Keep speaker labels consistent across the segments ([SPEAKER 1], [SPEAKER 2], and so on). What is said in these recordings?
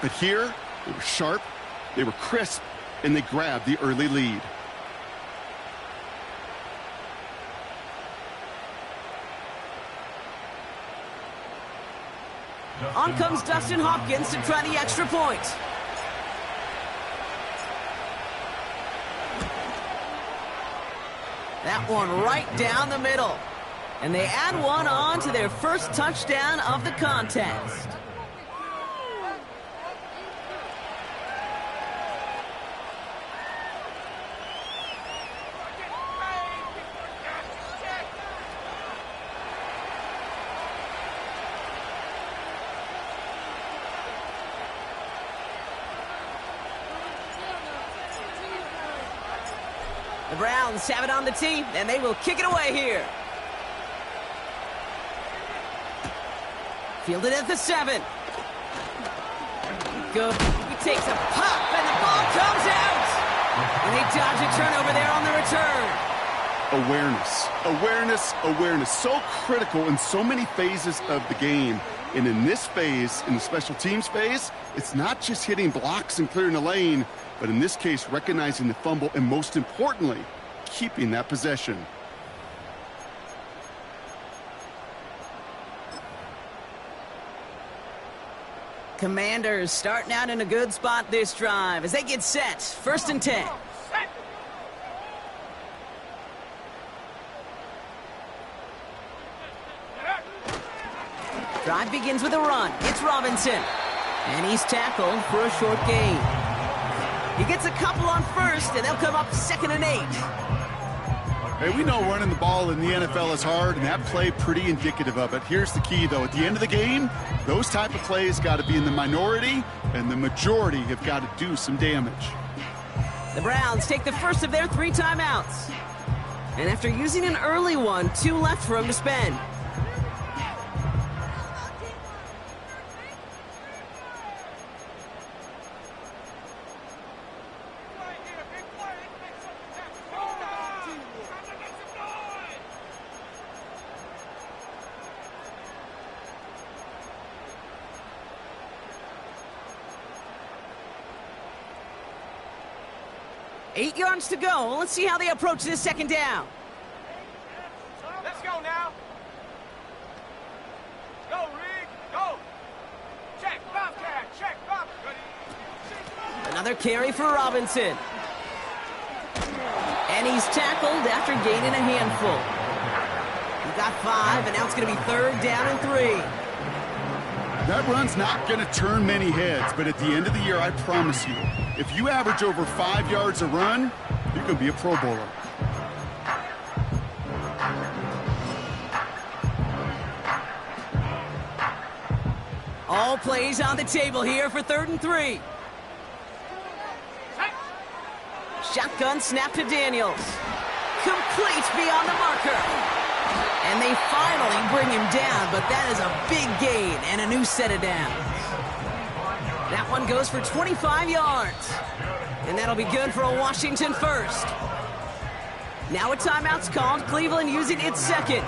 [SPEAKER 1] But here, they were sharp, they were crisp, and they grabbed the early lead.
[SPEAKER 2] On comes Dustin Hopkins to try the extra point. That one right down the middle. And they add one on to their first touchdown of the contest. The Browns have it on the tee, and they will kick it away here. Fielded at the 7. Good. He takes a pop, and the ball comes out. And they dodge a turnover there on the return.
[SPEAKER 1] Awareness, awareness, awareness. So critical in so many phases of the game. And in this phase, in the special teams phase, it's not just hitting blocks and clearing the lane, but in this case, recognizing the fumble and, most importantly, keeping that possession.
[SPEAKER 2] Commanders starting out in a good spot this drive as they get set. 1st and 10. Drive begins with a run. It's Robinson. And he's tackled for a short gain. He gets a couple on first, and they'll come up 2nd and 8.
[SPEAKER 1] Hey, we know running the ball in the NFL is hard, and that play pretty indicative of it. Here's the key, though. At the end of the game, those type of plays got to be in the minority, and the majority have got to do some damage.
[SPEAKER 2] The Browns take the first of their 3 timeouts. And after using an early one, 2 left for them to spend. Eight yards to go. Let's see how they approach this 2nd down.
[SPEAKER 3] Let's go now. Go, Reed. Go. Check, Bobcat. Check, Bobcat.
[SPEAKER 2] Another carry for Robinson. And he's tackled after gaining a handful. He got 5, and now it's going to be 3rd down and 3.
[SPEAKER 1] That run's not going to turn many heads, but at the end of the year, I promise you, if you average over 5 yards a run, you can be a Pro Bowler.
[SPEAKER 2] All plays on the table here for 3rd and 3. Shotgun snap to Daniels. Complete beyond the marker. And they finally bring him down, but that is a big gain and a new set of downs. That one goes for 25 yards. And that'll be good for a Washington first. Now a timeout's called, Cleveland using its 2nd.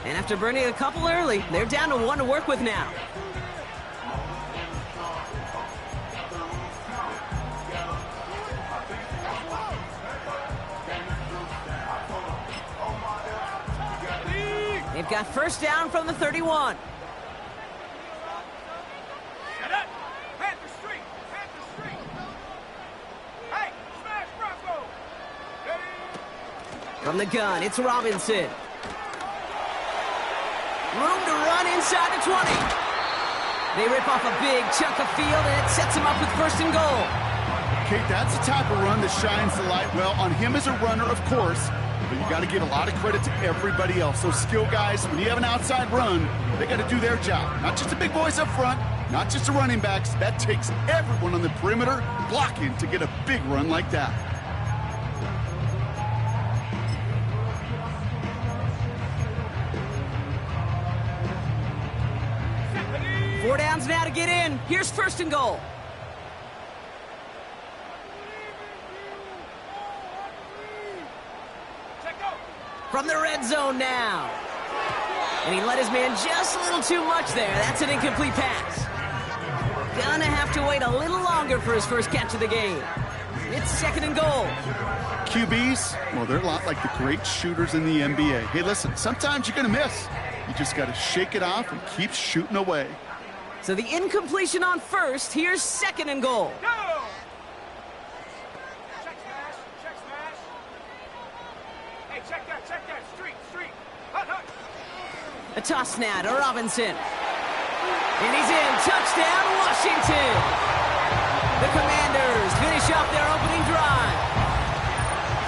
[SPEAKER 2] And after burning a couple early, they're down to 1 to work with now. They've got 1st down from the 31. From the gun, it's Robinson. Room to run inside the 20. They rip off a big chunk of field, and it sets him up with 1st and goal.
[SPEAKER 1] Kate, that's the type of run that shines the light well on him as a runner, of course, but you got to give a lot of credit to everybody else. Those skill guys, when you have an outside run, they got to do their job. Not just the big boys up front, not just the running backs. That takes everyone on the perimeter blocking to get a big run like that.
[SPEAKER 2] Four downs now to get in. Here's 1st and goal. From the red zone now. And he let his man just a little too much there. That's an incomplete pass. gonna have to wait a little longer for his first catch of the game. It's 2nd and goal.
[SPEAKER 1] QBs, well, they're a lot like the great shooters in the NBA. Hey, listen, sometimes you're going to miss. You just got to shake it off and keep shooting away.
[SPEAKER 2] So the incompletion on first. Here's 2nd and goal.
[SPEAKER 3] Go! Check smash. Check smash. Hey, check that. Street. Hut.
[SPEAKER 2] A toss now to Robinson. And he's in. Touchdown, Washington. The Commanders finish off their opening drive.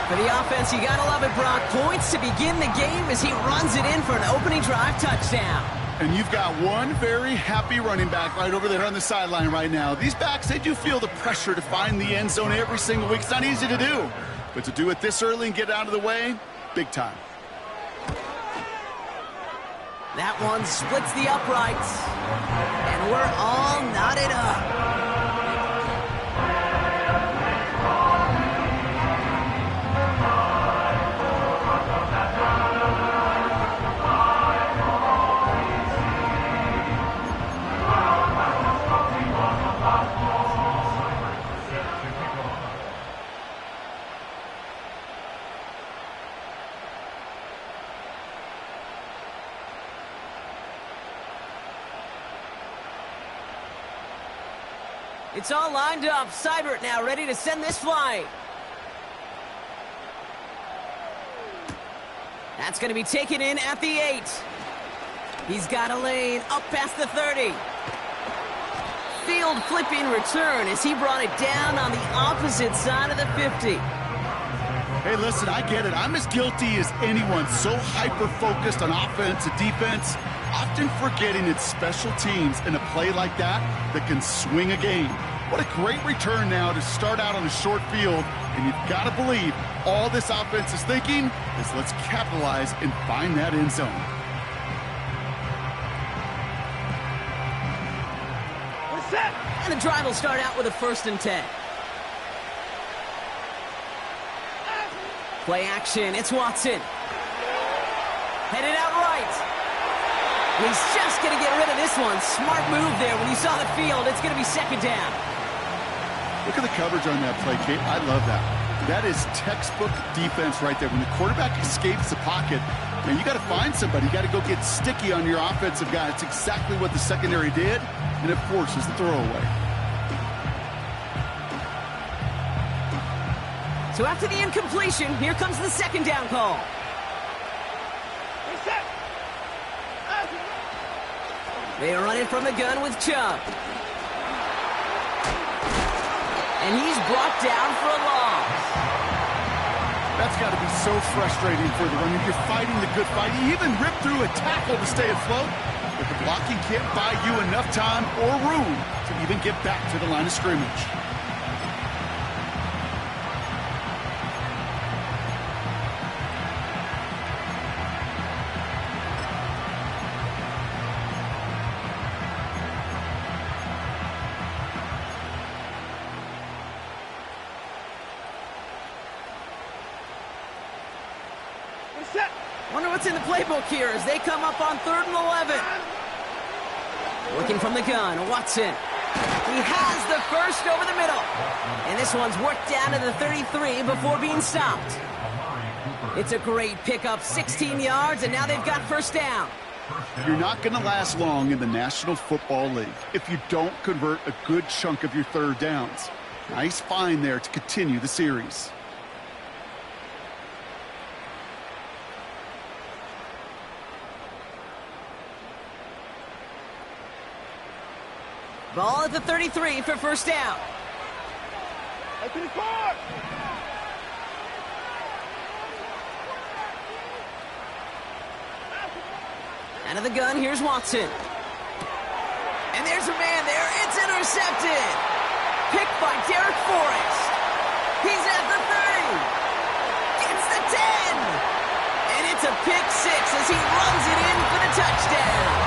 [SPEAKER 2] For the offense, you gotta love it, Brock. Points to begin the game as he runs it in for an opening drive touchdown.
[SPEAKER 1] And you've got one very happy running back right over there on the sideline right now. These backs, they do feel the pressure to find the end zone every single week. It's not easy to do. But to do it this early and get out of the way, big time.
[SPEAKER 2] That one splits the uprights. And we're all knotted up. It's all lined up. Seibert now ready to send this flying. That's going to be taken in at the 8. He's got a lane up past the 30. Field flipping return as he brought it down on the opposite side of the 50.
[SPEAKER 1] Hey, listen, I get it. I'm as guilty as anyone. So hyper-focused on offense and defense, often forgetting it's special teams in a play like that can swing a game. What a great return now to start out on a short field. And you've got to believe all this offense is thinking is let's capitalize and find that end zone.
[SPEAKER 3] We're set.
[SPEAKER 2] And the drive will start out with a 1st and 10. Play action, it's Watson. Headed out right. He's just going to get rid of this one. Smart move there. When you saw the field, it's going to be 2nd down.
[SPEAKER 1] Look at the coverage on that play, Kate. I love that. That is textbook defense right there. When the quarterback escapes the pocket, man, you got to find somebody. You got to go get sticky on your offensive guy. It's exactly what the secondary did, and it forces the throwaway.
[SPEAKER 2] So after the incompletion, here comes the 2nd down call.
[SPEAKER 3] We're set.
[SPEAKER 2] They are running from the gun with Chubb. And he's brought down for a loss.
[SPEAKER 1] That's got to be so frustrating for the runner. You're fighting the good fight. You even rip through a tackle to stay afloat, but the blocking can't buy you enough time or room to even get back to the line of scrimmage.
[SPEAKER 2] Wonder what's in the playbook here as they come up on 3rd and 11. Working from the gun, Watson. He has the first over the middle. And this one's worked down to the 33 before being stopped. It's a great pickup, 16 yards, and now they've got 1st down.
[SPEAKER 1] You're not going to last long in the National Football League if you don't convert a good chunk of your 3rd downs. Nice find there to continue the series.
[SPEAKER 2] Ball at the 33 for 1st down.
[SPEAKER 3] Up to the court.
[SPEAKER 2] Out of the gun, here's Watson. And there's a man there. It's intercepted. Picked by Derek Forrest. He's at the 30. Gets the 10. And it's a pick 6 as he runs it in for the touchdown.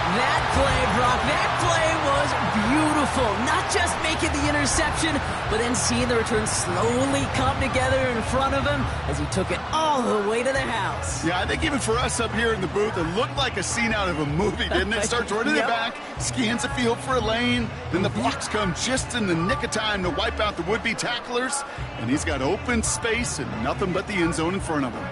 [SPEAKER 2] That play, Brock, that play was beautiful. Not just making the interception, but then seeing the return slowly come together in front of him as he took it all the way to the house.
[SPEAKER 1] Yeah, I think even for us up here in the booth, it looked like a scene out of a movie, didn't it? Starts running
[SPEAKER 2] Yep.
[SPEAKER 1] it back, scans the field for a lane, then the blocks come just in the nick of time to wipe out the would-be tacklers, and he's got open space and nothing but the end zone in front of him.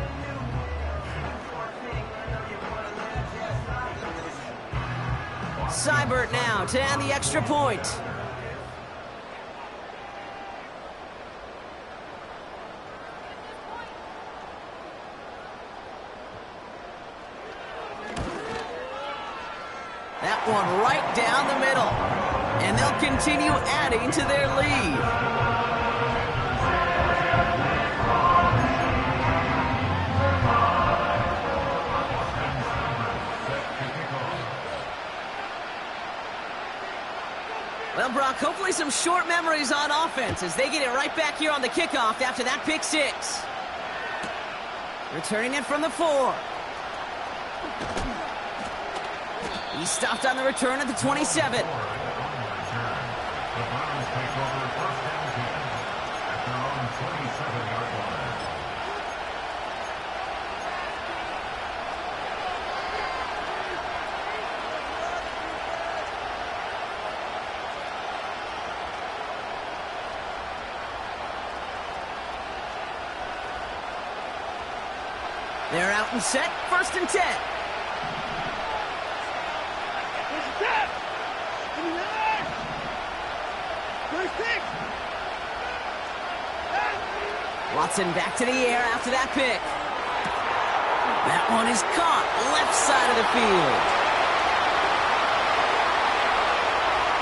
[SPEAKER 2] Seibert now to add the extra point. That one right down the middle. And they'll continue adding to their lead. Well, Brock, hopefully some short memories on offense as they get it right back here on the kickoff after that pick six. Returning it from the 4. He stopped on the return at the 27. They're out and set, 1st and 10. Watson back to the air after that pick. That one is caught, left side of the field.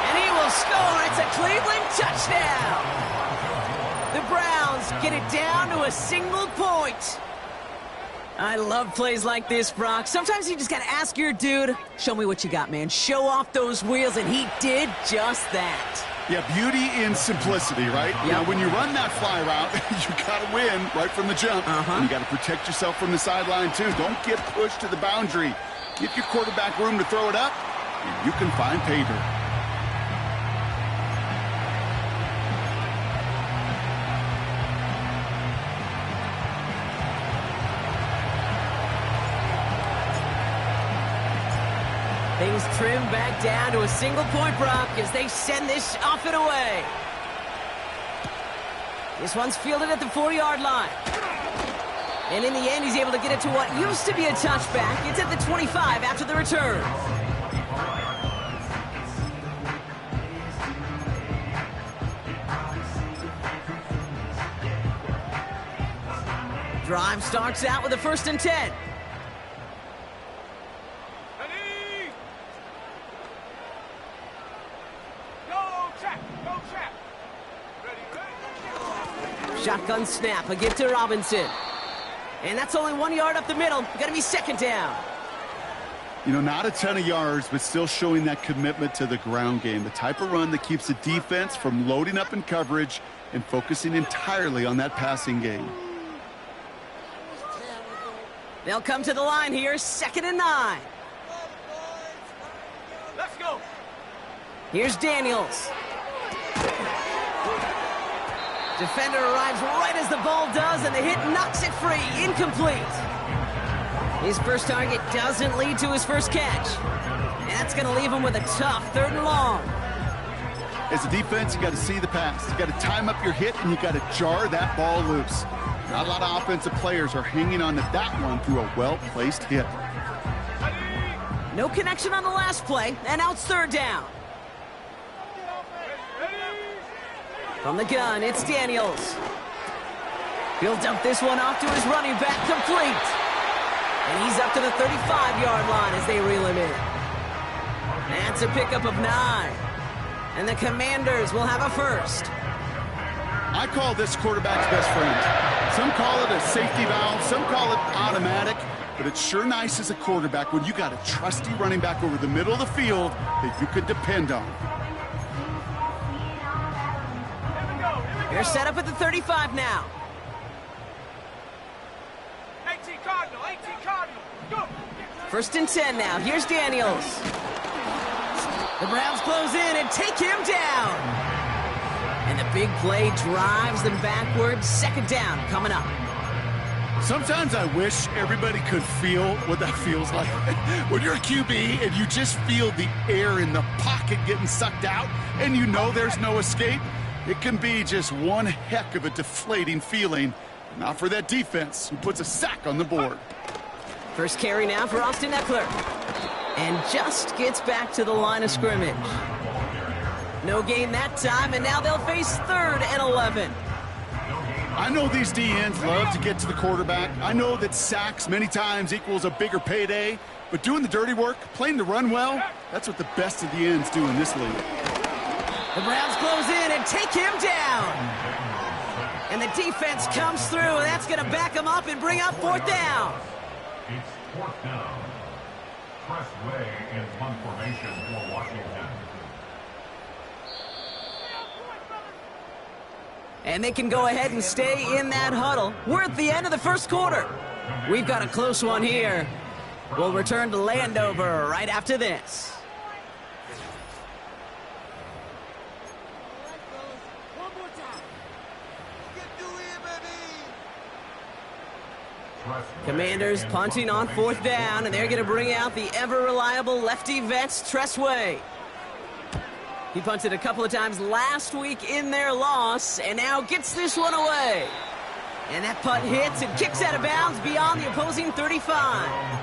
[SPEAKER 2] And he will score. It's a Cleveland touchdown. The Browns get it down to a single point. I love plays like this, Brock. Sometimes you just got to ask your dude, show me what you got, man. Show off those wheels, and he did just that.
[SPEAKER 1] Yeah, beauty in simplicity, right?
[SPEAKER 2] Yep.
[SPEAKER 1] Now, when you run that fly route, you got to win right from the jump. And you got to protect yourself from the sideline, too. Don't get pushed to the boundary. Give your quarterback room to throw it up, and you can find pay dirt.
[SPEAKER 2] Things trim back down to a single point, Brock, as they send this off and away. This one's fielded at the 4-yard line. And in the end, he's able to get it to what used to be a touchback. It's at the 25 after the return. Drive starts out with a 1st and 10. Shotgun snap, a give to Robinson. And that's only 1 yard up the middle. Got to be 2nd down.
[SPEAKER 1] You know, not a ton of yards, but still showing that commitment to the ground game. The type of run that keeps the defense from loading up in coverage and focusing entirely on that passing game.
[SPEAKER 2] They'll come to the line here, 2nd and 9.
[SPEAKER 3] Let's go.
[SPEAKER 2] Here's Daniels. Defender arrives right as the ball does, and the hit knocks it free. Incomplete. His first target doesn't lead to his first catch. And that's going to leave him with a tough 3rd and long.
[SPEAKER 1] As a defense, you got to see the pass. You got to time up your hit, and you got to jar that ball loose. Not a lot of offensive players are hanging on to that one through a well-placed hit.
[SPEAKER 2] No connection on the last play, and now it's 3rd down. From the gun, it's Daniels. He'll dump this one off to his running back, complete. And he's up to the 35-yard line as they reel him in. That's a pickup of 9. And the Commanders will have a 1st.
[SPEAKER 1] I call this quarterback's best friend. Some call it a safety valve, some call it automatic, but it's sure nice as a quarterback when you got a trusty running back over the middle of the field that you could depend on.
[SPEAKER 2] They're set up at the 35 now.
[SPEAKER 3] 18 Cardinal, go.
[SPEAKER 2] 1st and 10 now. Here's Daniels. The Browns close in and take him down. And the big play drives them backwards. Second down coming up.
[SPEAKER 1] Sometimes I wish everybody could feel what that feels like. When you're a QB and you just feel the air in the pocket getting sucked out and you know there's no escape, it can be just one heck of a deflating feeling. Not for that defense who puts a sack on the board.
[SPEAKER 2] First carry now for Austin Eckler. And just gets back to the line of scrimmage. No gain that time, and now they'll face 3rd and 11.
[SPEAKER 1] I know these DNs love to get to the quarterback. I know that sacks many times equals a bigger payday, but doing the dirty work, playing the run well, that's what the best of the ends do in this league.
[SPEAKER 2] The Browns close in and take him down. And the defense comes through, and that's going to back him up and bring up 4th down.
[SPEAKER 4] It's 4th down. Press way in one formation for Washington.
[SPEAKER 2] And they can go ahead and stay in that huddle. We're at the end of the first quarter. We've got a close one here. We'll return to Landover right after this. Commanders punting on 4th down, and they're going to bring out the ever-reliable lefty vets, Tressway. He punted a couple of times last week in their loss, and now gets this one away. And that punt hits and kicks out of bounds beyond the opposing 35.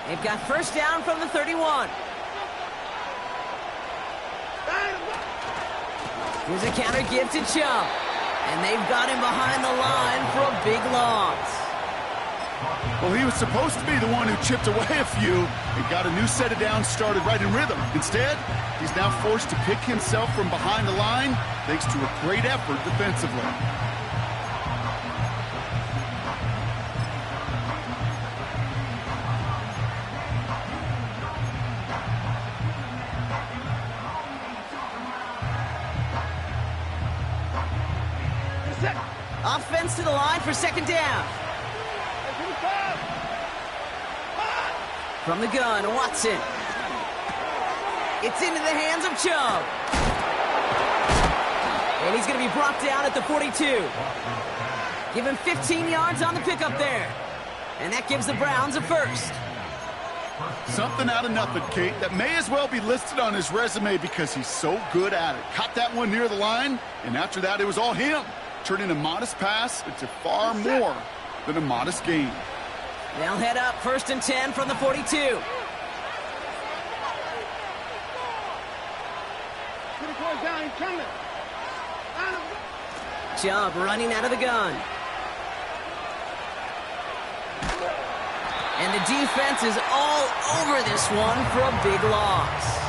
[SPEAKER 2] They've got first down from the 31. Here's a counter give to Chubb. And they've got him behind the line for a big loss.
[SPEAKER 1] Well, he was supposed to be the one who chipped away a few and got a new set of downs started right in rhythm. Instead, he's now forced to pick himself from behind the line thanks to a great effort defensively.
[SPEAKER 2] Offense to the line for second down. From the gun, Watson. It's into the hands of Chubb. And he's going to be brought down at the 42. Give him 15 yards on the pickup there. And that gives the Browns a first.
[SPEAKER 1] Something out of nothing, Kate, that may as well be listed on his resume because he's so good at it. Caught that one near the line, and after that, it was all him. Turning a modest pass into far more than a modest gain.
[SPEAKER 2] They'll head up 1st and 10 from the 42. Chubb running out of the gun. And the defense is all over this one for a big loss.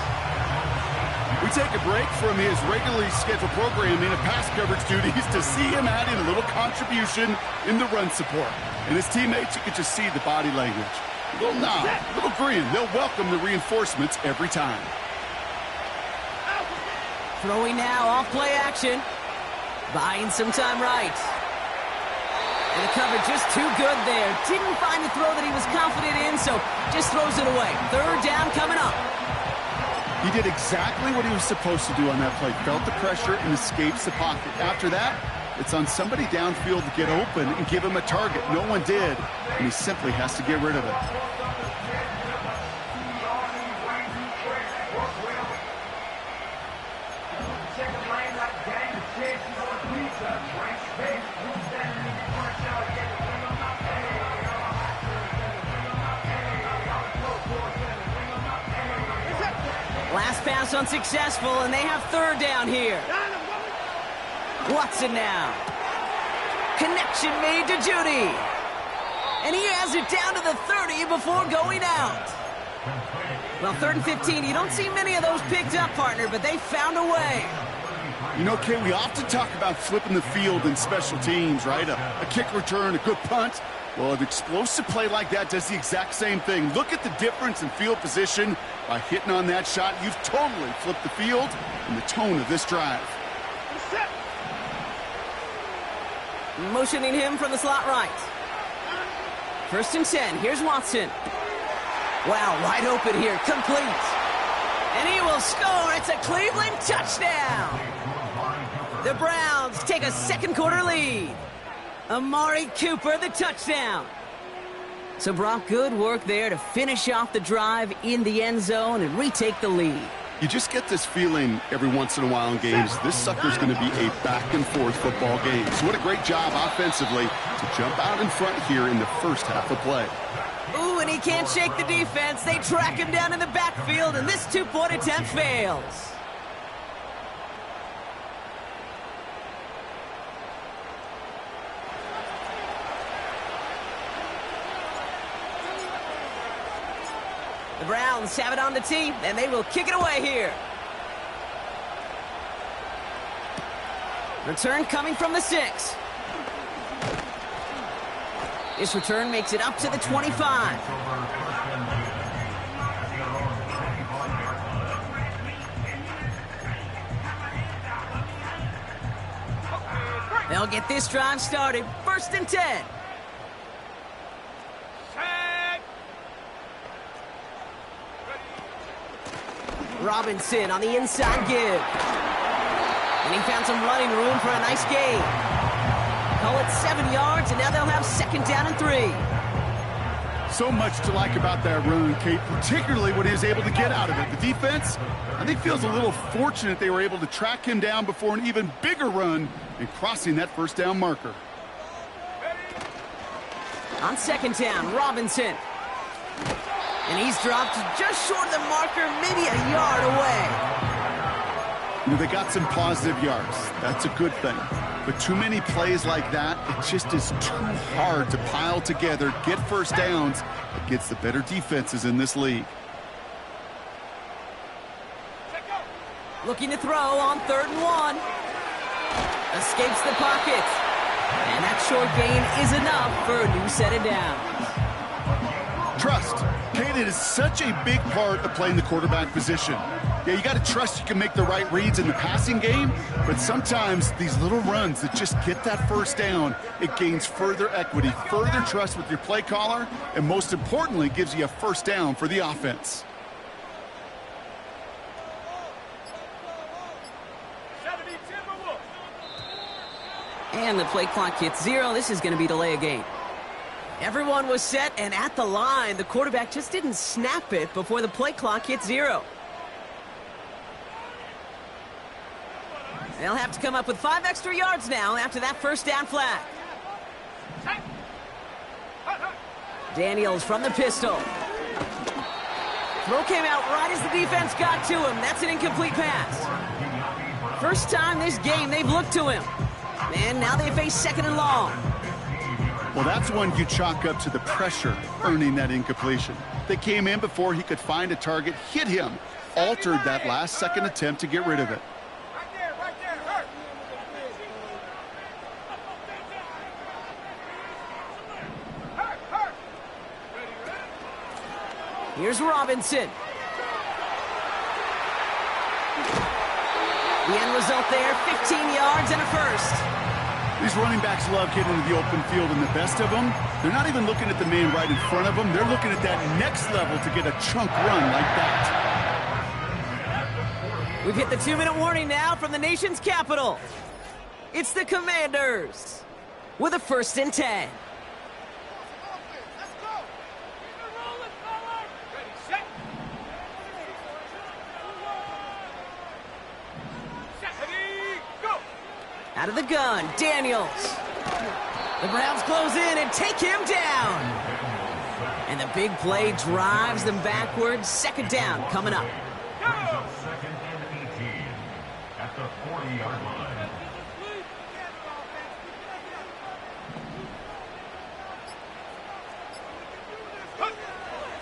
[SPEAKER 1] We take a break from his regularly scheduled programming of pass coverage duties to see him adding a little contribution in the run support. And his teammates, you can just see the body language. A little nod, a little grin. They'll welcome the reinforcements every time.
[SPEAKER 2] Throwing now off play action. Buying some time right. And the cover just too good there. Didn't find the throw that he was confident in, so just throws it away. 3rd down coming up.
[SPEAKER 1] He did exactly what he was supposed to do on that play. Felt the pressure and escapes the pocket. After that, it's on somebody downfield to get open and give him a target. No one did, and he simply has to get rid of it.
[SPEAKER 2] Last pass unsuccessful, and they have 3rd down here. Watson now. Connection made to Judy. And he has it down to the 30 before going out. Well, 3rd and 15, you don't see many of those picked up, partner, but they found a way.
[SPEAKER 1] You know, Kay, we often talk about flipping the field in special teams, right? A kick return, a good punt. Well, an explosive play like that does the exact same thing. Look at the difference in field position. By hitting on that shot, you've totally flipped the field and the tone of this drive.
[SPEAKER 2] Motioning him from the slot right. 1st and 10. Here's Watson. Wow, wide open here. Complete. And he will score. It's a Cleveland touchdown. The Browns take a second quarter lead. Amari Cooper, the touchdown. So, Brock, good work there to finish off the drive in the end zone and retake the lead.
[SPEAKER 1] You just get this feeling every once in a while in games. This sucker's going to be a back-and-forth football game. So what a great job offensively to jump out in front here in the first half of play.
[SPEAKER 2] Ooh, and he can't shake the defense. They track him down in the backfield, and this two-point attempt fails. The Browns have it on the tee, and they will kick it away here. Return coming from the 6. This return makes it up to the 25. They'll get this drive started. 1st and 10. Robinson on the inside give. And he found some running room for a nice gain. Call it 7 yards, and now they'll have 2nd down and 3.
[SPEAKER 1] So much to like about that run, Kate, particularly when he was able to get out of it. The defense, I think, feels a little fortunate they were able to track him down before an even bigger run and crossing that 1st down marker.
[SPEAKER 2] On 2nd down, Robinson. And he's dropped just short of the marker, maybe a yard away.
[SPEAKER 1] You know, they got some positive yards. That's a good thing. But too many plays like that, it just is too hard to pile together, get 1st downs against the better defenses in this league.
[SPEAKER 2] Looking to throw on 3rd and 1. Escapes the pocket. And that short gain is enough for a new set of downs.
[SPEAKER 1] Trust. Kate, it is such a big part of playing the quarterback position. Yeah, you got to trust you can make the right reads in the passing game, but sometimes these little runs that just get that 1st down, it gains further equity, further trust with your play caller, and most importantly, gives you a 1st down for the offense.
[SPEAKER 2] And the play clock hits 0. This is going to be delay a game. Everyone was set and at the line. The quarterback just didn't snap it before the play clock hit 0. They'll have to come up with 5 extra yards now after that 1st down flag. Daniels from the pistol. Throw came out right as the defense got to him. That's an incomplete pass. First time this game they've looked to him. And now they face 2nd and long.
[SPEAKER 1] Well, that's one you chalk up to the pressure earning that incompletion. They came in before he could find a target, hit him, altered that last 2nd attempt to get rid of it.
[SPEAKER 3] Right there, hurt.
[SPEAKER 2] Here's Robinson. The end result there, 15 yards and a 1st.
[SPEAKER 1] These running backs love getting into the open field, and the best of them, they're not even looking at the man right in front of them. They're looking at that next level to get a chunk run like that.
[SPEAKER 2] We've hit the 2-minute warning now from the nation's capital. It's the Commanders with a 1st and 10. Out of the gun, Daniels. The Browns close in and take him down. And the big play drives them backwards. 2nd down coming up.
[SPEAKER 4] 2nd and 18 at the 40-yard line.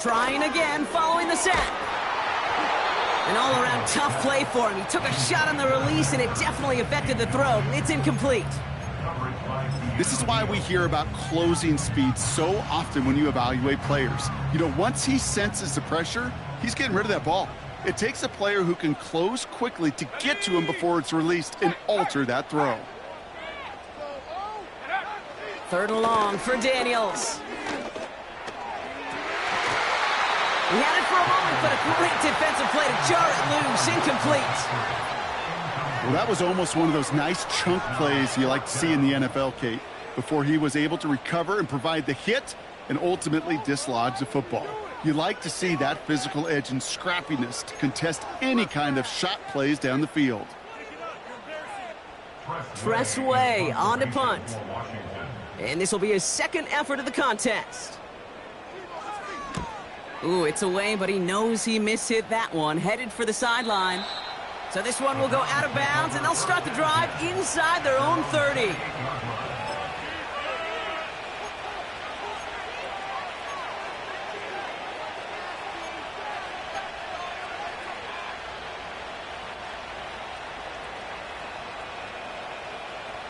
[SPEAKER 2] Trying again following the sack. An all-around tough play for him. He took a shot on the release, and it definitely affected the throw. It's incomplete.
[SPEAKER 1] This is why we hear about closing speed so often when you evaluate players. You know, once he senses the pressure, he's getting rid of that ball. It takes a player who can close quickly to get to him before it's released and alter that throw.
[SPEAKER 2] 3rd and long for Daniels. He had it for a moment, but a great defensive play to jar it loose. Incomplete.
[SPEAKER 1] Well, that was almost one of those nice chunk plays you like to see in the NFL, Kate, before he was able to recover and provide the hit and ultimately dislodge the football. You like to see that physical edge and scrappiness to contest any kind of shot plays down the field.
[SPEAKER 2] Press way on to punt. And this will be his 2nd effort of the contest. Ooh, it's away, but he knows he mishit that one. Headed for the sideline. So this one will go out of bounds, and they'll start the drive inside their own 30.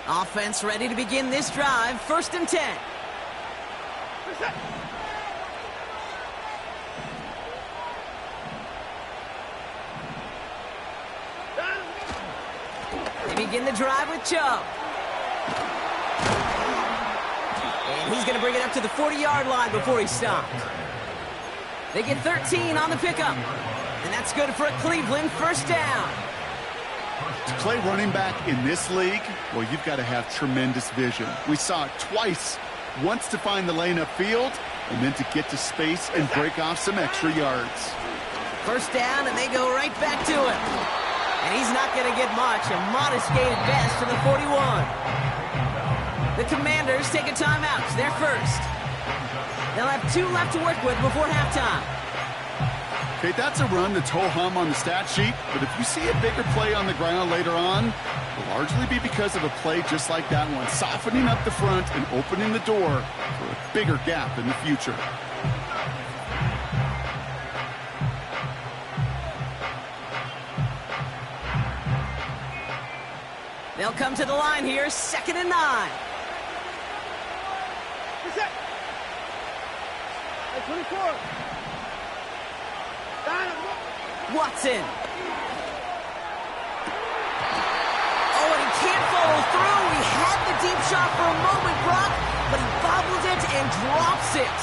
[SPEAKER 2] Offense ready to begin this drive. 1st and 10. They begin the drive with Chubb. And he's going to bring it up to the 40-yard line before he stopped. They get 13 on the pickup. And that's good for a Cleveland 1st down.
[SPEAKER 1] To play running back in this league, well, you've got to have tremendous vision. We saw it twice. Once to find the lane upfield, and then to get to space and break off some extra yards.
[SPEAKER 2] 1st down, and they go right back to him. And he's not going to get much. A modest gain at best to the 41. The Commanders take a timeout. They're 1st. They'll have 2 left to work with before halftime.
[SPEAKER 1] Okay, that's a run that's ho-hum on the stat sheet, but if you see a bigger play on the ground later on, it'll largely be because of a play just like that one, softening up the front and opening the door for a bigger gap in the future.
[SPEAKER 2] They'll come to the line here, 2nd and 9. Watson. Oh, and he can't follow through. He had the deep shot for a moment, Brock, but he bobbled it and drops it.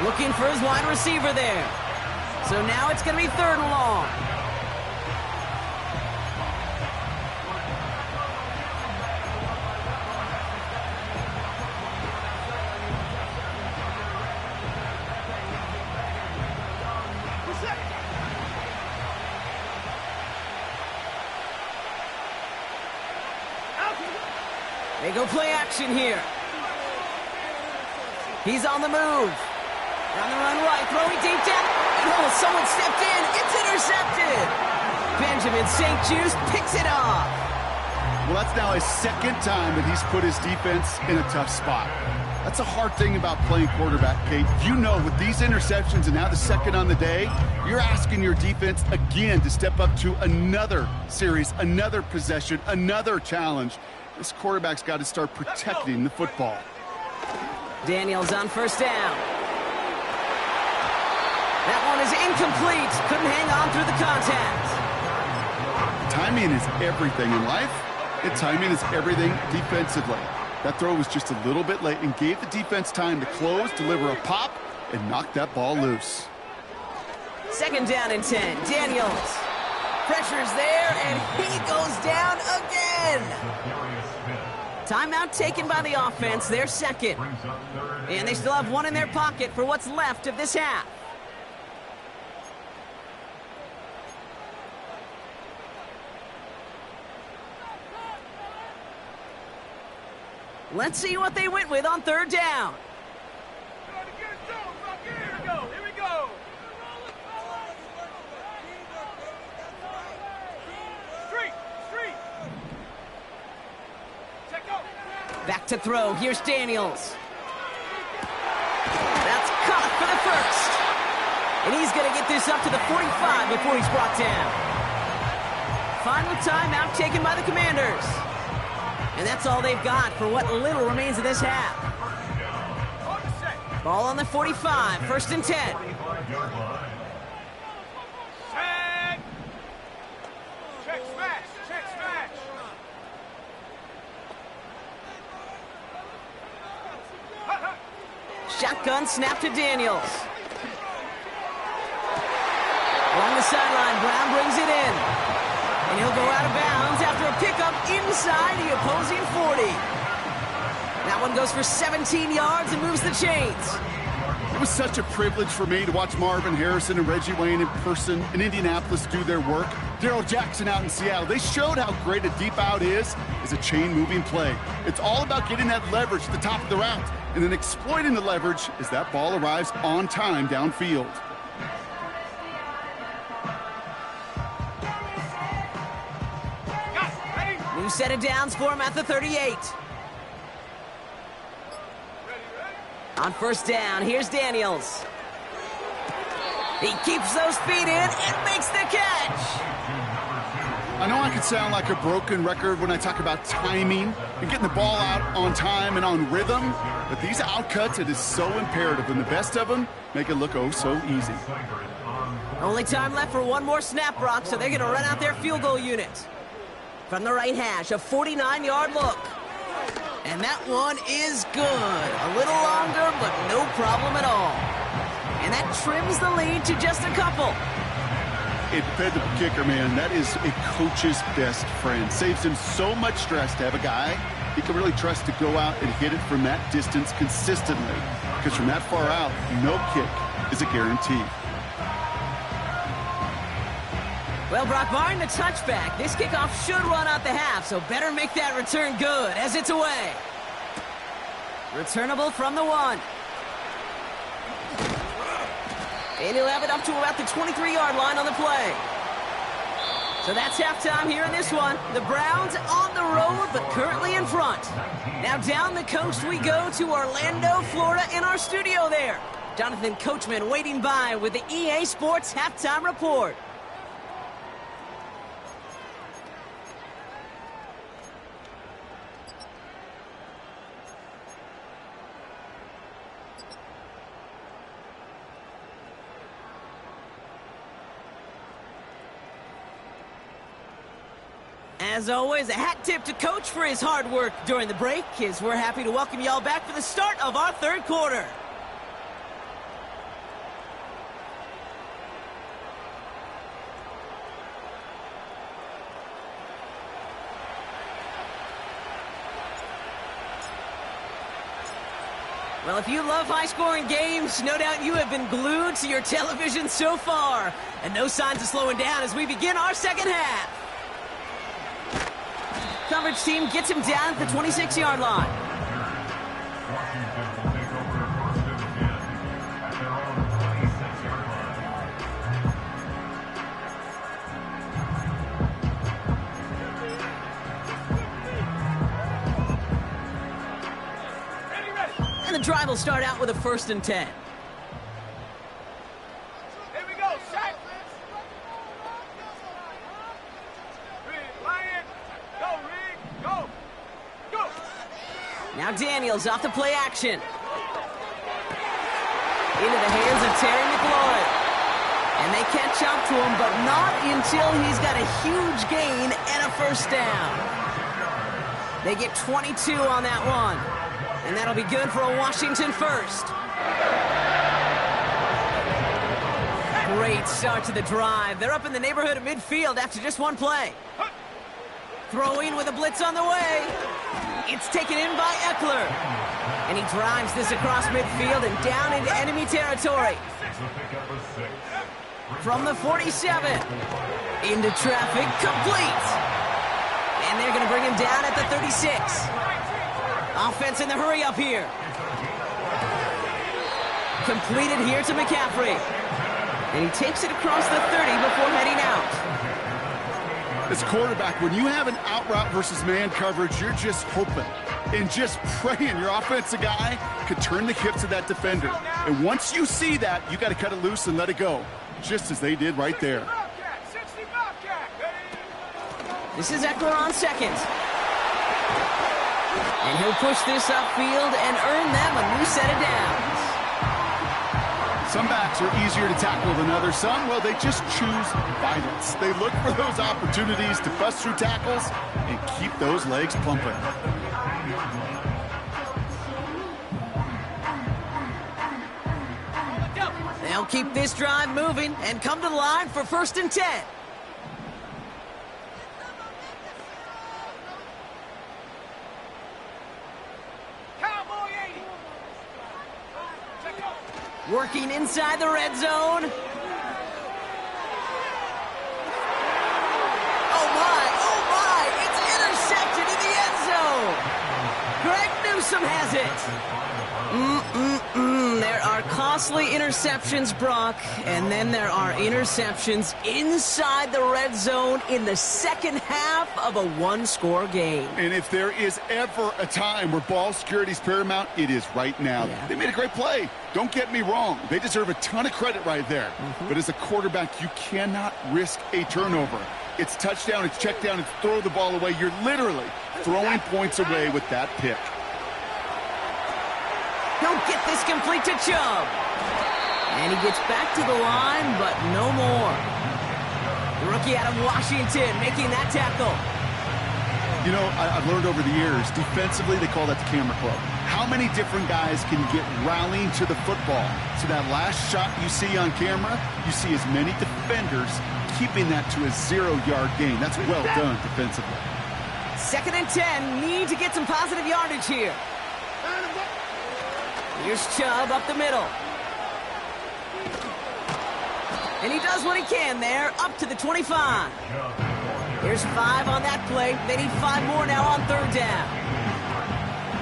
[SPEAKER 2] Looking for his wide receiver there. So now it's going to be 3rd and long. They go play action here. He's on the move. On the run right, throwing deep down. Oh, someone stepped in. It's intercepted. Benjamin St. Juste picks it off.
[SPEAKER 1] Well, that's now his 2nd time that he's put his defense in a tough spot. That's a hard thing about playing quarterback, Kate. You know, with these interceptions and now the 2nd on the day, you're asking your defense again to step up to another series, another possession, another challenge. This quarterback's got to start protecting the football.
[SPEAKER 2] Daniels on 1st down. That one is incomplete. Couldn't hang on through the contact.
[SPEAKER 1] Timing is everything in life, and timing is everything defensively. That throw was just a little bit late and gave the defense time to close, deliver a pop, and knock that ball loose.
[SPEAKER 2] 2nd down and 10. Daniels. Pressure's there, and he goes down again. Timeout taken by the offense, their 2nd. And they still have 1 in their pocket for what's left of this half. Let's see what they went with on 3rd down.
[SPEAKER 3] Here we go. Here we go. Street. Check out.
[SPEAKER 2] Back to throw. Here's Daniels. That's caught for the 1st. And he's going to get this up to the 45 before he's brought down. Final timeout taken by the Commanders. And that's all they've got for what little remains of this half. Ball on the 45, 1st and 10.
[SPEAKER 3] Set. Check smash. Check smash.
[SPEAKER 2] Shotgun snap to Daniels. Along the sideline, Brown brings it in. And he'll go out of bounds after a pickup inside the opposing 40. That one goes for 17 yards and moves the chains.
[SPEAKER 1] It was such a privilege for me to watch Marvin Harrison and Reggie Wayne in person in Indianapolis do their work. Darrell Jackson out in Seattle. They showed how great a deep out is as a chain-moving play. It's all about getting that leverage at the top of the route and then exploiting the leverage as that ball arrives on time downfield.
[SPEAKER 2] New set of downs for him at the 38. On 1st down, here's Daniels. He keeps those feet in and makes the catch.
[SPEAKER 1] I know I could sound like a broken record when I talk about timing and getting the ball out on time and on rhythm, but these outcuts, it is so imperative, and the best of them make it look oh so easy.
[SPEAKER 2] Only time left for one more snap, Brock, so they're going to run out their field goal unit. From the right hash, a 49-yard look. And that one is good. A little longer, but no problem at all. And that trims the lead to just a couple.
[SPEAKER 1] It fed the kicker, man. That is a coach's best friend. Saves him so much stress to have a guy he can really trust to go out and hit it from that distance consistently. Because from that far out, no kick is a guarantee.
[SPEAKER 2] Well, Brock, barring the touchback, this kickoff should run out the half, so better make that return good as it's away. Returnable from the 1. And he'll have it up to about the 23-yard line on the play. So that's halftime here in this one. The Browns on the road, but currently in front. Now down the coast we go to Orlando, Florida, in our studio there. Jonathan Coachman waiting by with the EA Sports Halftime Report. As always, a hat tip to Coach for his hard work during the break, as we're happy to welcome y'all back for the start of our 3rd quarter. Well, if you love high-scoring games, no doubt you have been glued to your television so far. And no signs of slowing down as we begin our 2nd half. Coverage team gets him down at the 26-yard line.
[SPEAKER 4] Washington will take over 1st and 10 at their own 26-yard
[SPEAKER 3] Ready, ready.
[SPEAKER 2] And the drive will start out with a 1st and 10.
[SPEAKER 3] Here we go. Set. Lion. Go, Reed. Go. Go.
[SPEAKER 2] Now Daniels off the play action. Into the hands of Terry McLaurin. And they catch up to him, but not until he's got a huge gain and a 1st down. They get 22 on that one. And that'll be good for a Washington 1st. Great start to the drive. They're up in the neighborhood of midfield after just one play. Throwing with a blitz on the way. It's taken in by Eckler. And he drives this across midfield and down into enemy territory. From the 47. Into traffic, complete. And they're going to bring him down at the 36. Offense in the hurry up here. Completed here to McCaffrey. And he takes it across the 30 before heading out.
[SPEAKER 1] As quarterback, when you have an out route versus man coverage, you're just hoping and just praying your offensive guy could turn the hips of that defender. And once you see that, you got to cut it loose and let it go, just as they did right there.
[SPEAKER 2] This is Eckler on second. And he'll push this upfield and earn them a new set of downs.
[SPEAKER 1] Some backs are easier to tackle than others. Some, well, they just choose violence. They look for those opportunities to bust through tackles and keep those legs pumping.
[SPEAKER 2] They'll keep this drive moving and come to the line for 1st and 10. Working inside the red zone. Oh my, it's intercepted in the end zone. Greg Newsome has it. There are costly interceptions, Brock, and then there are interceptions inside the red zone in the second half of a one-score game.
[SPEAKER 1] And if there is ever a time where ball security is paramount, it is right now.
[SPEAKER 2] Yeah.
[SPEAKER 1] They made a great play. Don't get me wrong. They deserve a ton of credit right there. But as a quarterback, you cannot risk a turnover. It's touchdown, it's check down, it's throw the ball away. You're literally throwing points away with that pick.
[SPEAKER 2] He'll get this complete to Chubb. And he gets back to the line, but no more. The rookie out of Washington making that tackle.
[SPEAKER 1] You know, I've learned over the years, defensively, they call that the camera club. How many different guys can get rallying to the football? So that last shot you see on camera, you see as many defenders keeping that to a 0-yard gain. That's well done defensively.
[SPEAKER 2] 2nd and 10, need to get some positive yardage here. Here's Chubb up the middle. And he does what he can there, up to the 25. Here's 5 on that play. They need 5 more now on 3rd down.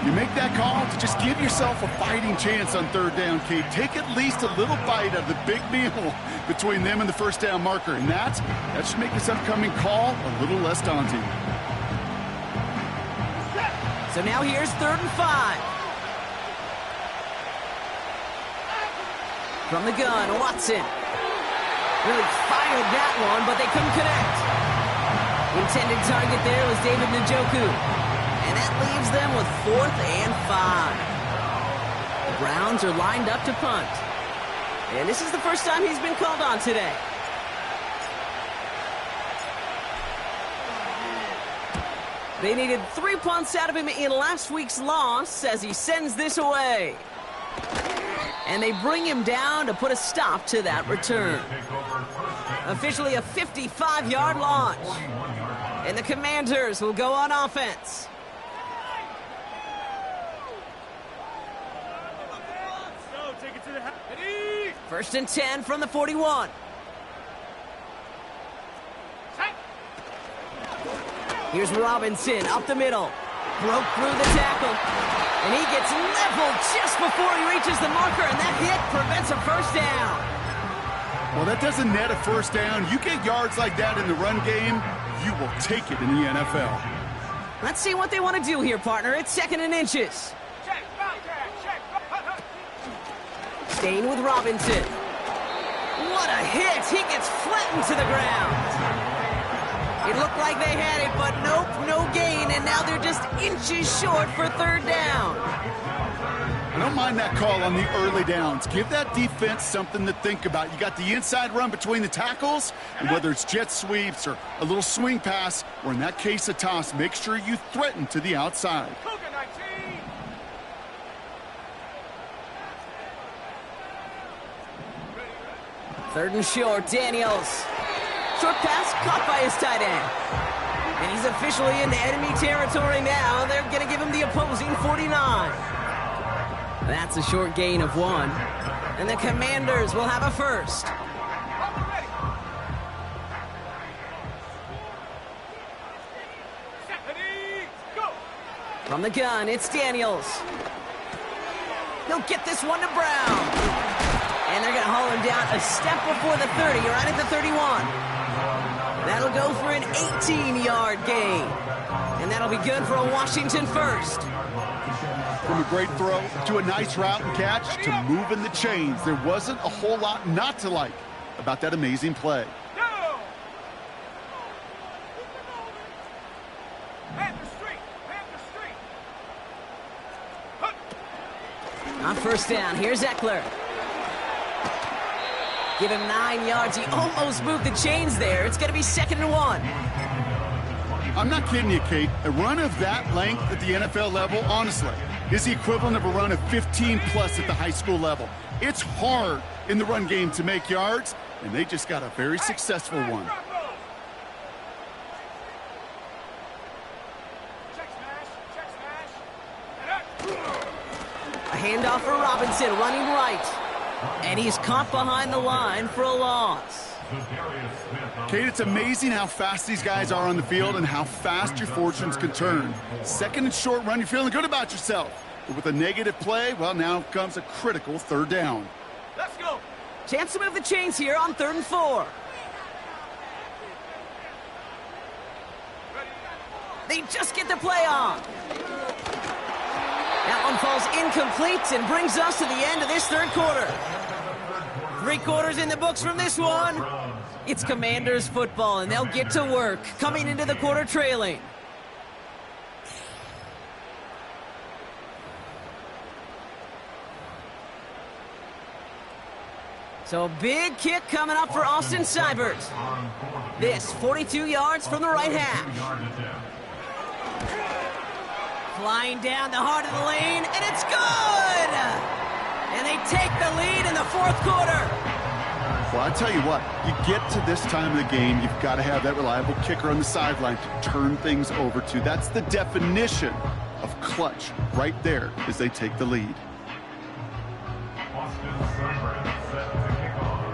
[SPEAKER 1] You make that call to just give yourself a fighting chance on 3rd down, Kate. Take at least a little bite of the big meal between them and the 1st down marker. And that should make this upcoming call a little less daunting.
[SPEAKER 2] So now here's 3rd and 5. From the gun, Watson. Really fired that one, but they couldn't connect. Intended target there was David Njoku. And that leaves them with 4th and 5. The Browns are lined up to punt. And this is the first time he's been called on today. They needed 3 punts out of him in last week's loss as he sends this away. And they bring him down to put a stop to that return. Officially a 55-yard launch. And the Commanders will go on offense. First and 10 from the 41. Here's Robinson up the middle. Broke through the tackle. And he gets leveled just before he reaches the marker, and that hit prevents a 1st down.
[SPEAKER 1] Well, that doesn't net a 1st down. You get yards like that in the run game, you will take it in the NFL.
[SPEAKER 2] Let's see what they want to do here, partner. It's 2nd and inches. Staying with Robinson. What a hit! He gets flattened to the ground. It looked like they had it, but nope, no gain, and now they're just inches short for 3rd down.
[SPEAKER 1] I don't mind that call on the early downs. Give that defense something to think about. You got the inside run between the tackles, and whether it's jet sweeps or a little swing pass, or in that case a toss, make sure you threaten to the outside.
[SPEAKER 2] 3rd and short, Daniels. Short pass caught by his tight end. And he's officially into enemy territory now. They're going to give him the opposing 49. That's a short gain of 1. And the Commanders will have a 1st. From the gun, it's Daniels. He'll get this one to Brown. And they're going to haul him down a step before the 30, right at the 31. That'll go for an 18-yard gain. And that'll be good for a Washington first.
[SPEAKER 1] From a great throw to a nice route and catch to moving the chains, there wasn't a whole lot not to like about that amazing play.
[SPEAKER 2] On first down, here's Eckler. Give him 9 yards. He almost moved the chains there. It's going to be 2nd and 1.
[SPEAKER 1] I'm not kidding you, Kate. A run of that length at the NFL level, honestly, is the equivalent of a run of 15-plus at the high school level. It's hard in the run game to make yards, and they just got a very successful one.
[SPEAKER 2] A handoff for Robinson, running right. And he's caught behind the line for a loss.
[SPEAKER 1] Kate, it's amazing how fast these guys are on the field and how fast your fortunes can turn. 2nd and short run, you're feeling good about yourself. But with a negative play, well, now comes a critical 3rd down.
[SPEAKER 3] Let's go.
[SPEAKER 2] Chance to move the chains here on 3rd and 4. They just get the play on. That one falls incomplete and brings us to the end of this 3rd quarter. 3 quarters in the books from this one. It's Commanders football, and they'll get to work, coming into the quarter trailing. So big kick coming up for Austin Seibert. This 42 yards from the right hash. Flying down the heart of the lane, and it's good! And they take the lead in the 4th quarter.
[SPEAKER 1] Well, I tell you what, you get to this time of the game, you've got to have that reliable kicker on the sideline to turn things over to. That's the definition of clutch right there as they take the lead.
[SPEAKER 4] Austin Seibert set to kick off.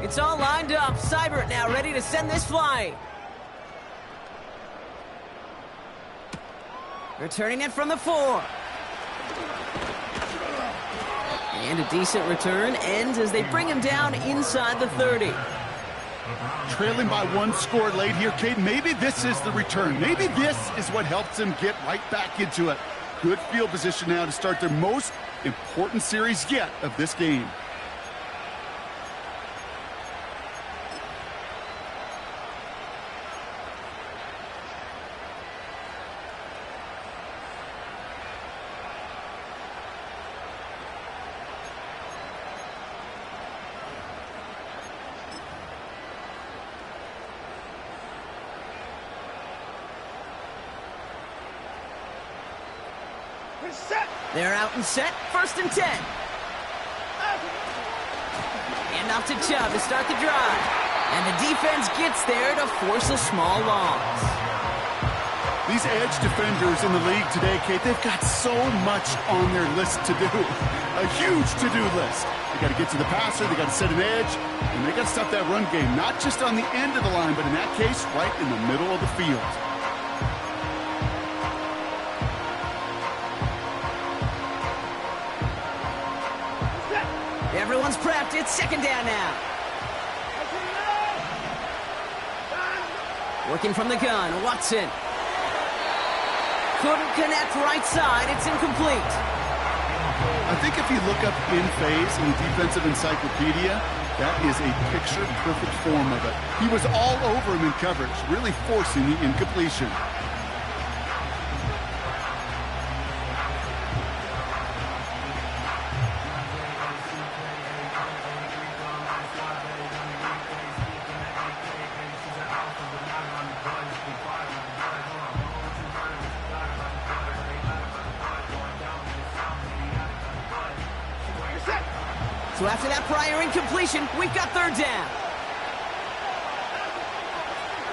[SPEAKER 2] It's all lined up. Seibert now ready to send this flying. Returning it from the 4. And a decent return ends as they bring him down inside the 30.
[SPEAKER 1] Trailing by 1 score late here, Kate. Maybe this is the return. Maybe this is what helps them get right back into it. Good field position now to start their most important series yet of this game.
[SPEAKER 2] They're out and set, 1st and 10. And off to Chubb to start the drive. And the defense gets there to force a small loss.
[SPEAKER 1] These edge defenders in the league today, Kate, they've got so much on their list to do. A huge to-do list. They got to get to the passer, they got to set an edge, and they got to stop that run game, not just on the end of the line, but in that case, right in the middle of the field.
[SPEAKER 2] Everyone's prepped. It's 2nd down now. Working from the gun, Watson. Couldn't connect right side. It's incomplete.
[SPEAKER 1] I think if you look up in phase in the defensive encyclopedia, that is a picture-perfect form of it. He was all over him in coverage, really forcing the incompletion.
[SPEAKER 2] So after that prior incompletion, we've got 3rd down.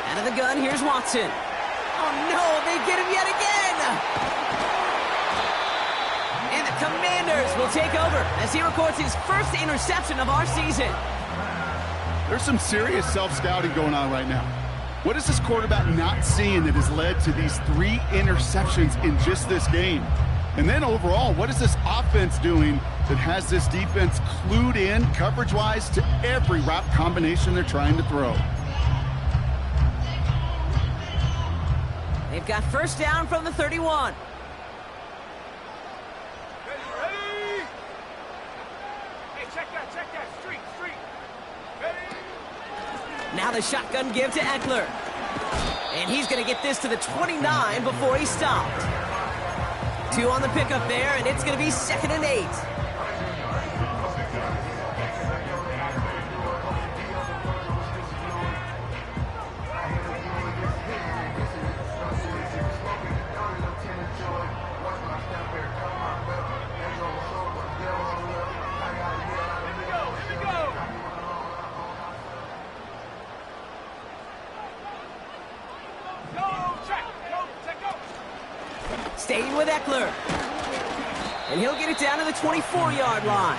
[SPEAKER 2] Out of the gun, here's Watson. Oh no, they get him yet again! And the Commanders will take over as he records his 1st interception of our season.
[SPEAKER 1] There's some serious self-scouting going on right now. What is this quarterback not seeing that has led to these 3 interceptions in just this game? And then overall, what is this offense doing that has this defense clued in coverage-wise to every route combination they're trying to throw?
[SPEAKER 2] They've got first down from the 31.
[SPEAKER 3] Ready? Hey, check that. Street. Ready?
[SPEAKER 2] Now the shotgun give to Eckler. And he's going to get this to the 29 before he stopped. 2 on the pickup there, and it's going to be 2nd and 8. Staying with Eckler. And he'll get it down to the 24-yard line.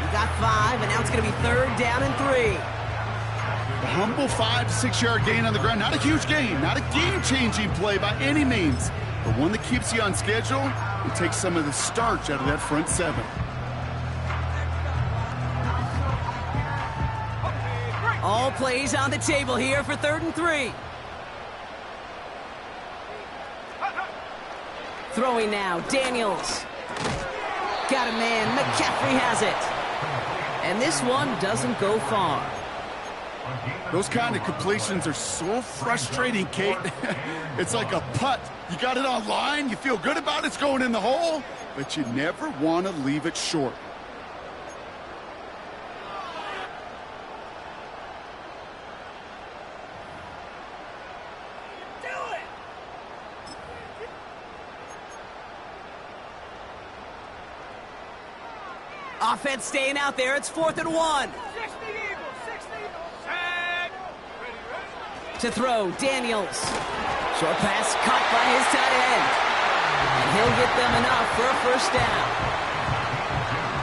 [SPEAKER 2] He got 5, and now it's going to be 3rd down and 3.
[SPEAKER 1] A humble 5 to 6 yard gain on the ground. Not a huge gain, not a game-changing play by any means, but one that keeps you on schedule and takes some of the starch out of that front 7.
[SPEAKER 2] All plays on the table here for 3rd and 3. Throwing now, Daniels. Got a man, McCaffrey has it. And this one doesn't go far.
[SPEAKER 1] Those kind of completions are so frustrating, Kate. It's like a putt. You got it on line, you feel good about it's going in the hole, but you never want to leave it short.
[SPEAKER 2] Offense staying out there. It's 4th and 1.
[SPEAKER 3] 60 Eagles. Set. Ready.
[SPEAKER 2] To throw, Daniels. Short pass caught by his tight end. And he'll get them enough for a first down.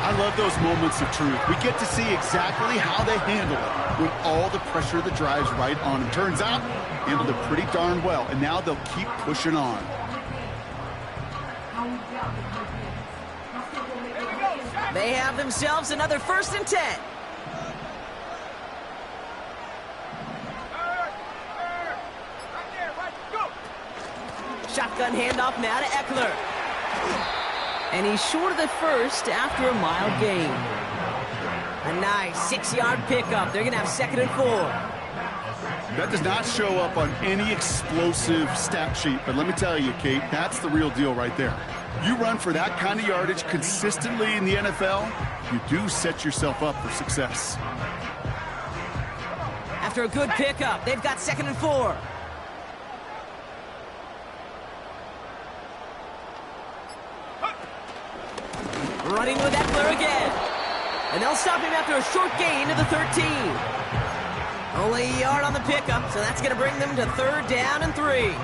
[SPEAKER 1] I love those moments of truth. We get to see exactly how they handle it with all the pressure that drives right on them. Turns out, handled it pretty darn well, and now they'll keep pushing on.
[SPEAKER 2] They have themselves another 1st and 10. Shotgun handoff now to Eckler. And he's short of the first after a mild gain. A nice 6-yard pickup. They're going to have 2nd and 4.
[SPEAKER 1] That does not show up on any explosive stat sheet, but let me tell you, Kate, that's the real deal right there. You run for that kind of yardage consistently in the NFL, you do set yourself up for success.
[SPEAKER 2] After a good pickup, they've got 2nd and 4. Running with Eckler again. And they'll stop him after a short gain to the 13. Only a yard on the pickup, so that's going to bring them to 3rd down and 3.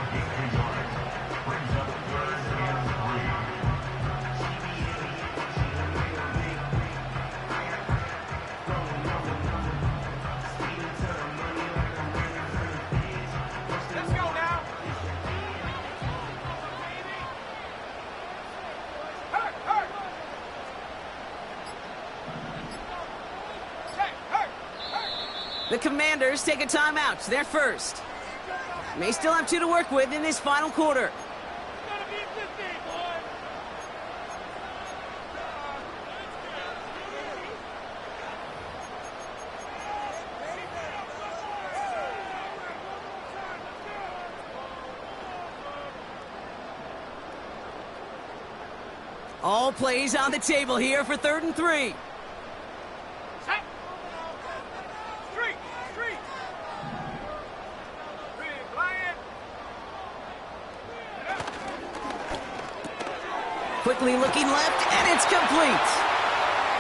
[SPEAKER 3] Let's go now. Hurt.
[SPEAKER 2] The Commanders take a timeout. They're first. May still have 2 to work with in this final quarter. All plays on the table here for 3rd and 3.
[SPEAKER 3] Set. Street. Green, Bryant.
[SPEAKER 2] Quickly looking left, and it's complete.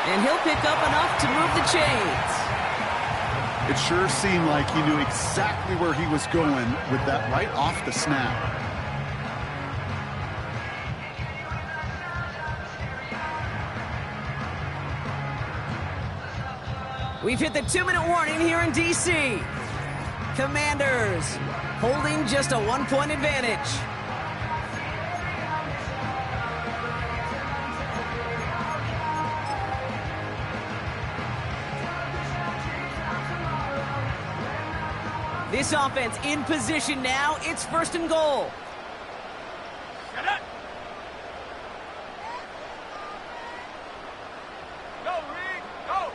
[SPEAKER 2] And he'll pick up enough to move the chains.
[SPEAKER 1] It sure seemed like he knew exactly where he was going with that right off the snap.
[SPEAKER 2] We've hit the 2-minute warning here in D.C. Commanders holding just a 1-point advantage. This offense in position now. It's 1st and goal.
[SPEAKER 3] Get it. Go, Reed. Go.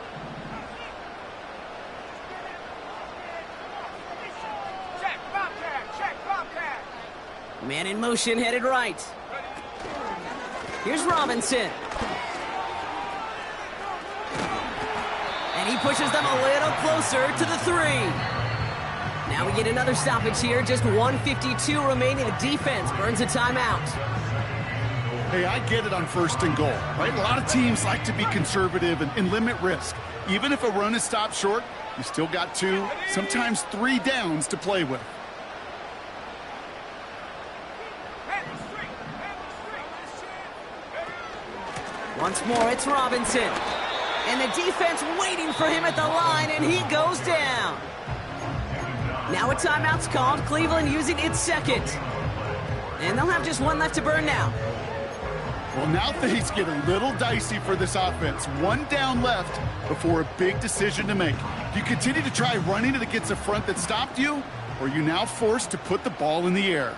[SPEAKER 3] Check, Bobcat. Check, Bobcat.
[SPEAKER 2] Man in motion, headed right. Here's Robinson. And he pushes them a little closer to the 3. Now we get another stoppage here. Just 1:52 remaining. The defense burns a timeout.
[SPEAKER 1] Hey, I get it on 1st and goal, right? A lot of teams like to be conservative and limit risk. Even if a run is stopped short, you still got 2, sometimes 3 downs to play with.
[SPEAKER 2] Once more, it's Robinson. And the defense waiting for him at the line, and he goes down. Now a timeout's called. Cleveland using its 2nd. And they'll have just 1 left to burn now.
[SPEAKER 1] Well, now things get a little dicey for this offense. 1 down left before a big decision to make. Do you continue to try running it against a front that stopped you, or are you now forced to put the ball in the air?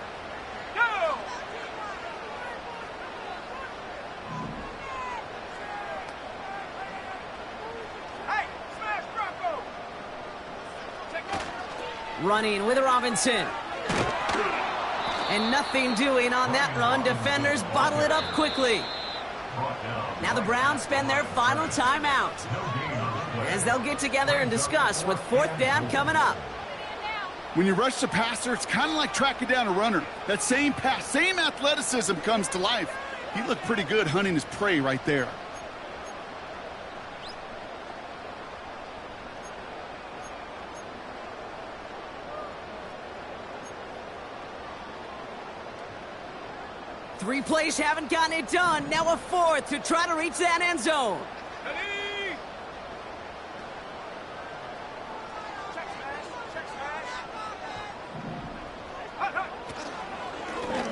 [SPEAKER 2] Running with Robinson. And nothing doing on that run. Defenders bottle it up quickly. Now the Browns spend their final timeout as they'll get together and discuss with 4th down coming up.
[SPEAKER 1] When you rush the passer, it's kind of like tracking down a runner. That same pass, same athleticism comes to life. He looked pretty good hunting his prey right there.
[SPEAKER 2] Three plays haven't gotten it done. Now a 4th to try to reach that end zone.
[SPEAKER 3] Check smash.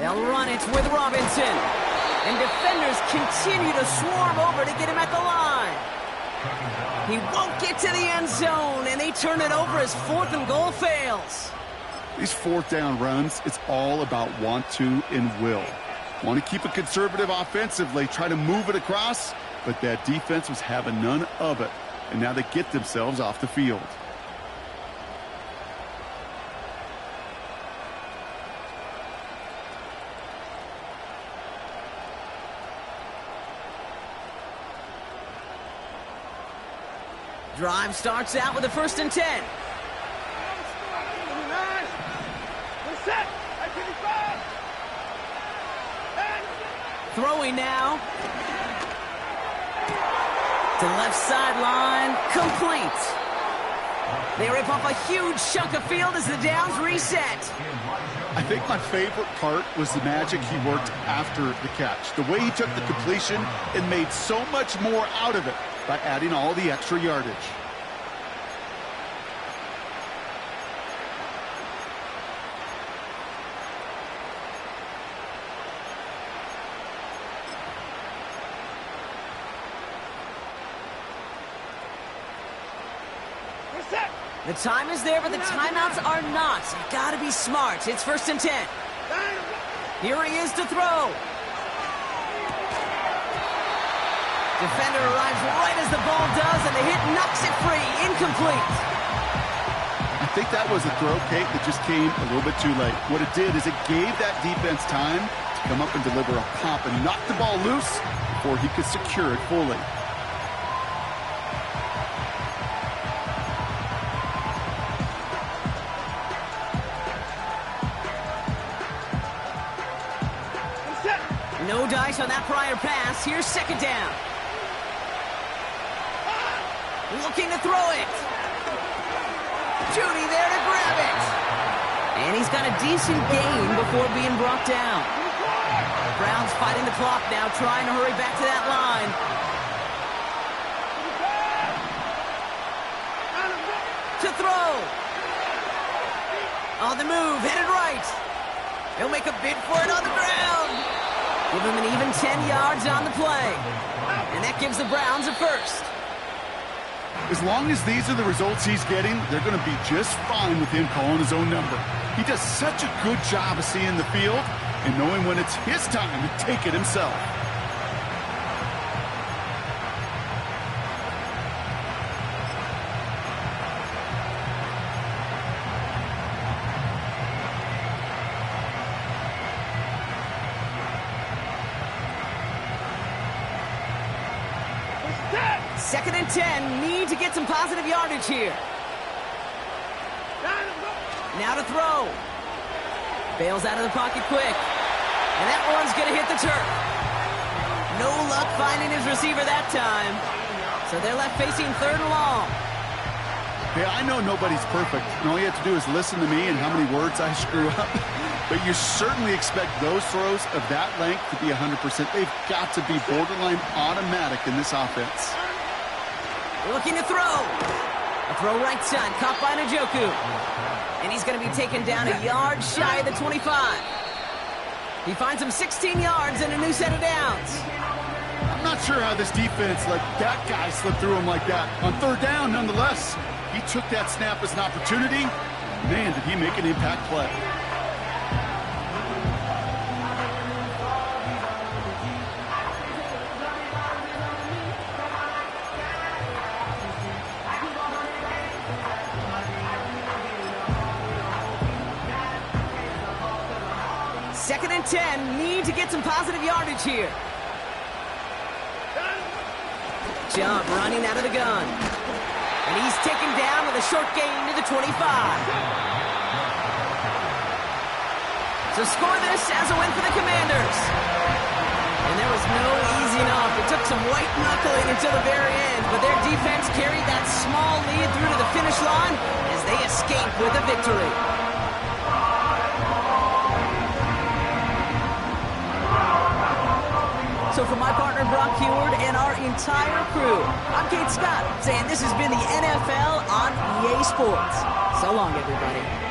[SPEAKER 2] They'll run it with Robinson. And defenders continue to swarm over to get him at the line. He won't get to the end zone, and they turn it over as 4th and goal fails.
[SPEAKER 1] These 4th down runs, it's all about want to and will. Want to keep it conservative offensively, try to move it across, but that defense was having none of it. And now they get themselves off the field.
[SPEAKER 2] Drive starts out with a 1st and 10. Throwing now. To left sideline. Complete. They rip off a huge chunk of field as the downs reset.
[SPEAKER 1] I think my favorite part was the magic he worked after the catch. The way he took the completion and made so much more out of it by adding all the extra yardage.
[SPEAKER 2] The time is there, but the timeouts are not. Gotta be smart. It's 1st and 10. Here he is to throw. Defender arrives right as the ball does, and the hit knocks it free. Incomplete.
[SPEAKER 1] I think that was a throw, Kate, that just came a little bit too late. What it did is it gave that defense time to come up and deliver a pop and knock the ball loose before he could secure it fully.
[SPEAKER 2] No dice on that prior pass. Here's 2nd down. Looking to throw it. Judy there to grab it. And he's got a decent gain before being brought down. Browns fighting the clock now, trying to hurry back to that line. To throw. On the move, headed right. He'll make a bid for it on the ground. Give him an even 10 yards on the play. And that gives the Browns a 1st.
[SPEAKER 1] As long as these are the results he's getting, they're going to be just fine with him calling his own number. He does such a good job of seeing the field and knowing when it's his time to take it himself.
[SPEAKER 2] Second and 10, need to get some positive yardage here. Now to throw. Bails out of the pocket quick. And that one's going to hit the turf. No luck finding his receiver that time. So they're left facing third and long.
[SPEAKER 1] Hey, I know nobody's perfect, and all you have to do is listen to me and how many words I screw up. But you certainly expect those throws of that length to be 100%. They've got to be borderline automatic in this offense.
[SPEAKER 2] Looking to throw. A throw right side, caught by Njoku. And he's going to be taken down a yard shy of the 25. He finds him 16 yards and a new set of downs.
[SPEAKER 1] I'm not sure how this defense let that guy slip through him like that. On third down, nonetheless, he took that snap as an opportunity. Man, did he make an impact play.
[SPEAKER 2] Second and 10, need to get some positive yardage here. Jump, running out of the gun. And he's taken down with a short gain to the 25. So score this as a win for the Commanders. And there was no easing off. It took some white knuckling until the very end, but their defense carried that small lead through to the finish line as they escape with a victory. So for my partner, Brock Heward, and our entire crew, I'm Kate Scott, saying this has been the NFL on EA Sports. So long, everybody.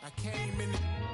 [SPEAKER 5] I came in